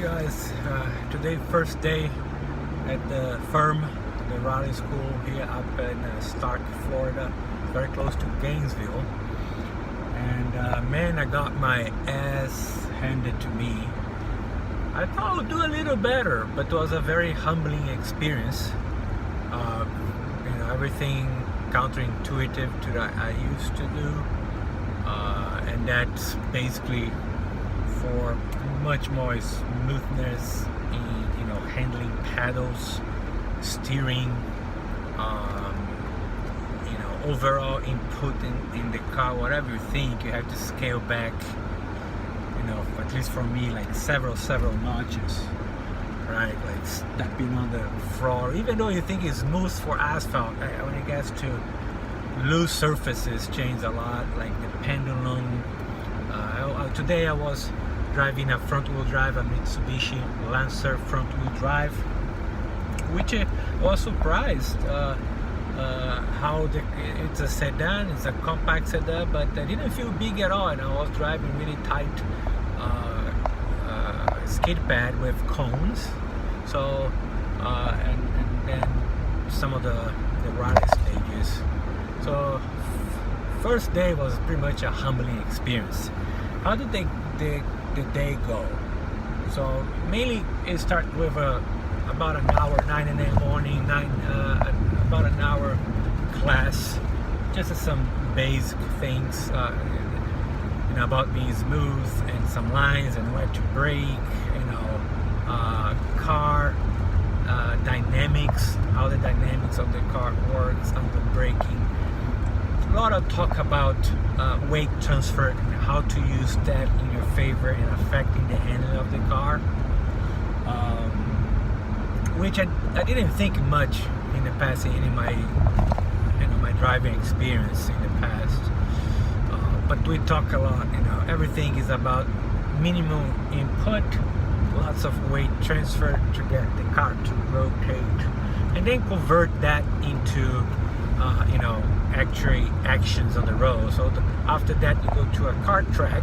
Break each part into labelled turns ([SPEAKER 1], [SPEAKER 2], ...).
[SPEAKER 1] guys, today first day at the firm, the rally school here up in Stark, Florida, very close to Gainesville. And man, I got my ass handed to me. I thought I would do a little better, but it was a very humbling experience. Everything counterintuitive to what I used to do, and that's basically for much more smoothness in handling paddles, steering, overall input in the car. Whatever you think, you have to scale back, at least for me, like several notches, right? Like stepping on the floor, even though you think it's smooth for asphalt, when it gets to loose surfaces, change a lot, like the pendulum. Today I was driving a front-wheel drive, a Mitsubishi Lancer front-wheel drive, which I was surprised how it's a sedan, it's a compact sedan, but I didn't feel big at all, and I was driving really tight skid pad with cones. So and then some of the rally stages. So first day was pretty much a humbling experience. How did the day go? So mainly it started with about an hour, 9 in the morning, about an hour class, just some basic things, about being smooth and some lines and where to brake, car dynamics, how the dynamics of the car works under braking. A lot of talk about weight transfer and how to use that in your favor in affecting the handling of the car, which I didn't think much in the past in my my driving experience in the past, but we talk a lot. Everything is about minimum input, lots of weight transfer to get the car to rotate, and then convert that into actually actions on the road. So after that you go to a kart track,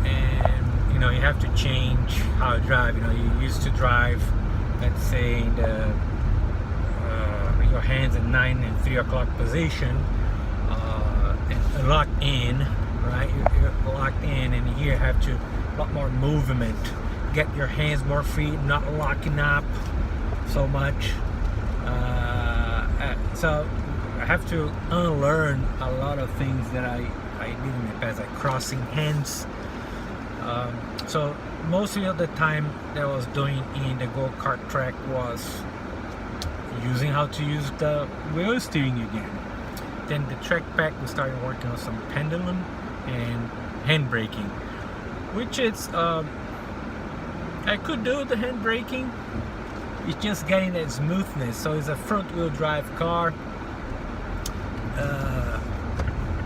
[SPEAKER 1] and you have to change how you drive. You used to drive, let's say, your hands in 9 and 3 o'clock position, and locked in, right? You're locked in, and here you have to a lot more movement, get your hands more free, not locking up so much. So I have to unlearn a lot of things that I did in the past, like crossing hands. So mostly of the time that I was doing in the go-kart track was using how to use the wheel steering again. Then the track pack, we started working on some pendulum and hand braking, which is I could do the hand braking. It's just getting that smoothness. So it's a front-wheel drive car.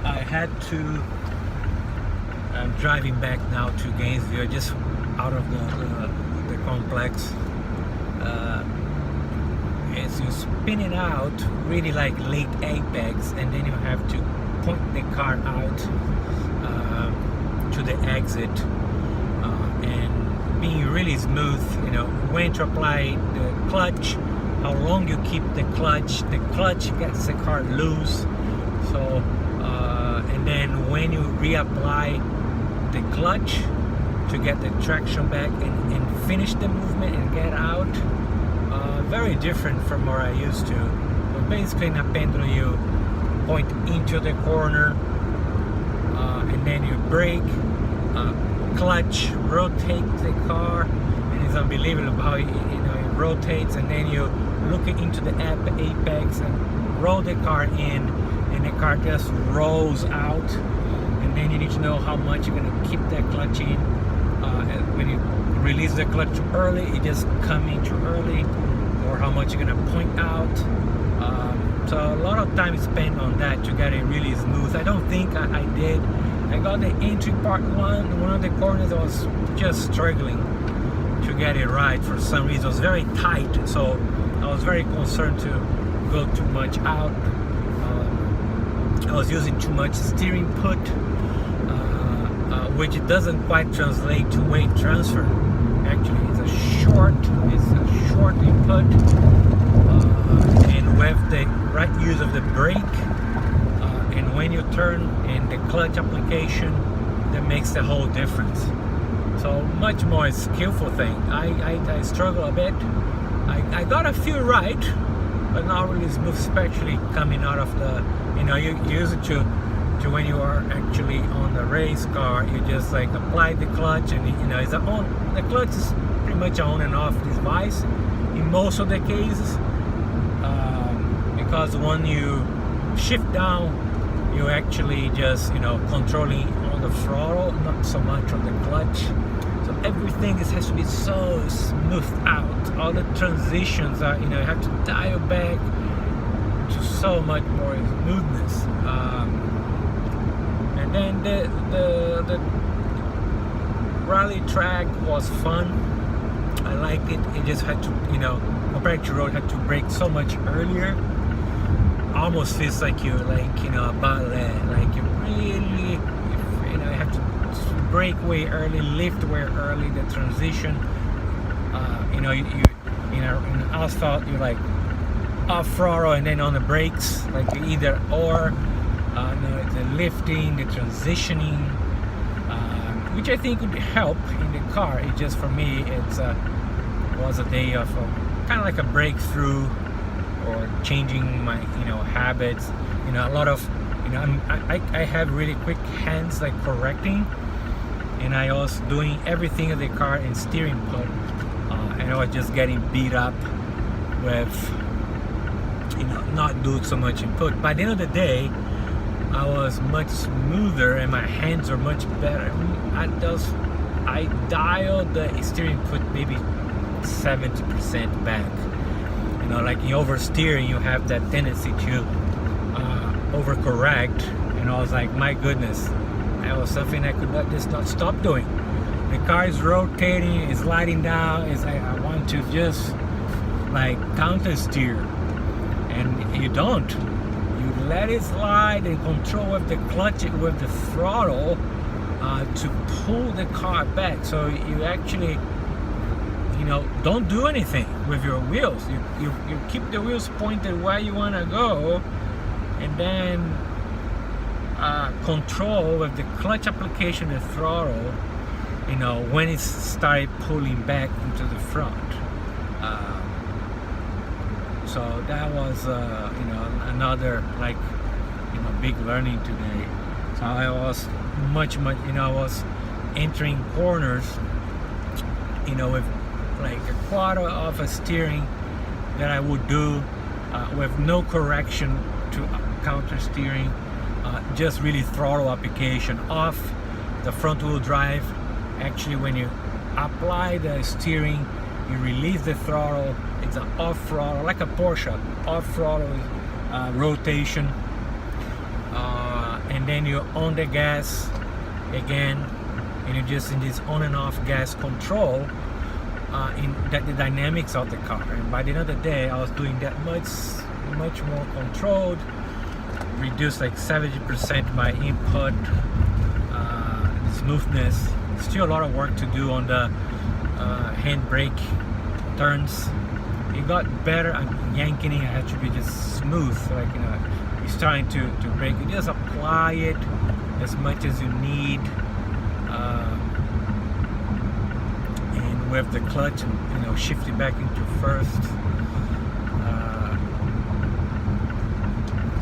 [SPEAKER 1] I had to. I'm driving back now to Gainesville, just out of the complex. As you're spinning out, really like late apex, and then you have to point the car out to the exit, and being really smooth. When to apply the clutch, how long you keep the clutch gets the car loose. So and then when you reapply the clutch to get the traction back and finish the movement and get out, very different from what I used to. But basically in a pendulum you point into the corner, and then you brake, clutch, rotate the car, and it's unbelievable how it rotates, and then you look into the apex and roll the car in, and the car just rolls out. And then you need to know how much you're going to keep that clutch in. When you release the clutch too early, it just come in too early, or how much you're going to point out. So a lot of time spent on that to get it really smooth. I don't think I did. I got the entry part one of the corners. I was just struggling to get it right for some reason. It was very tight, so I was very concerned to go too much out. I was using too much steering put which doesn't quite translate to weight transfer. Actually, it's a short input, and with the right use of the brake, and when you turn and the clutch application, that makes the whole difference. So much more skillful thing. I struggle a bit. I got a few right, but not really smooth, especially coming out of the, you use it to when you are actually on the race car. You just like apply the clutch, and it's the clutch is pretty much on and off device in most of the cases, because when you shift down, you actually just controlling on the throttle, not so much on the clutch. So everything has to be so smoothed out. All the transitions are, you have to dial back to so much more smoothness. And then the rally track was fun. I liked it. It just had to, compared to road, had to brake so much earlier. Almost feels like you're a ballet. Like you really, you have to brake way early, lift way early. The transition, in asphalt, you're like off throttle and then on the brakes, like either or. The lifting, the transitioning, which I think would help in the car. It just, for me, it was a day of kind of like a breakthrough, or changing my habits. A lot of I have really quick hands, like correcting, and I was doing everything in the car in steering put, and I was just getting beat up with not doing so much input. By the end of the day, I was much smoother and my hands are much better. I dialed the steering put maybe 70% back. Like in oversteering, you have that tendency to overcorrect, and I was like, my goodness, that was something I could not stop doing. The car is rotating, it's sliding down, it's like I want to just like counter steer, and you don't. You let it slide and control with the clutch, with the throttle, to pull the car back. So you actually, don't do anything with your wheels. You keep the wheels pointed where you want to go, and then control with the clutch application and throttle, when it started pulling back into the front. So that was another big learning today. So I was much I was entering corners with like a quarter of a steering that I would do with no correction to counter steering, just really throttle application off the front wheel drive. Actually, when you apply the steering, you release the throttle. It's an off throttle, like a Porsche off throttle rotation, and then you're on the gas again, and you're just in this on and off gas control, in that the dynamics of the car. And by the end of the day, I was doing that much more controlled, reduced like 70% my input, smoothness. Still a lot of work to do on the handbrake turns. It got better. I'm yanking it. I had to be just smooth, like you're starting to brake. You just apply it as much as you need, and with the clutch, and shift it back into first.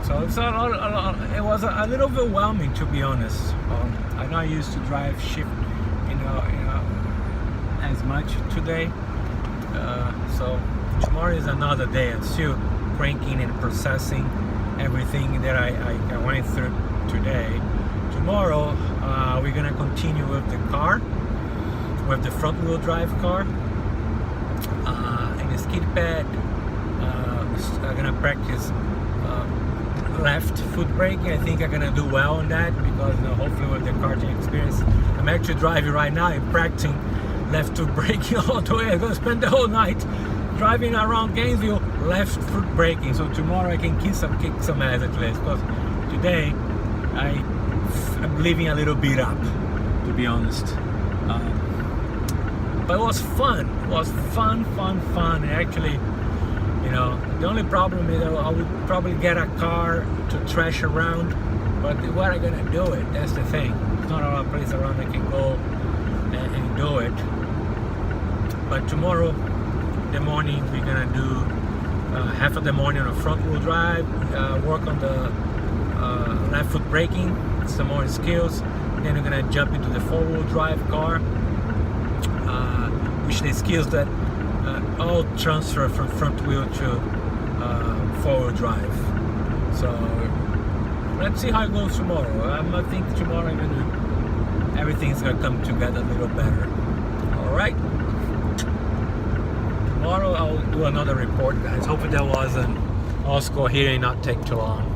[SPEAKER 1] So it's it was a little overwhelming, to be honest. I'm not used to drive shift, as much today. So tomorrow is another day. I'm still cranking and processing everything that I went through today. Tomorrow we're gonna continue with the car, with the front wheel drive car, and the skid pad. I'm gonna practice left foot braking. I think I'm gonna do well on that, because hopefully with the karting experience, I'm actually driving right now and practicing left foot braking all the way. I'm gonna spend the whole night driving around Gainesville left foot braking, so tomorrow I can kick some ass at least, because today I'm leaving a little beat up, to to be honest. But it was fun. It was fun. And actually, you know, the only problem is I would probably get a car to trash around, but where am I gonna do it? That's the thing. There's not a lot of place around I can go and do it. But tomorrow, in the morning, we're gonna do half of the morning on front wheel drive, work on the left foot braking, some more skills. Then we're gonna jump into the 4-wheel drive car, which the skills that all transfer from front wheel to 4-wheel drive. So let's see how it goes tomorrow. I think tomorrow everything's gonna come together a little better. All right. Tomorrow I'll do another report, guys. Hopefully that wasn't all score here and not take too long.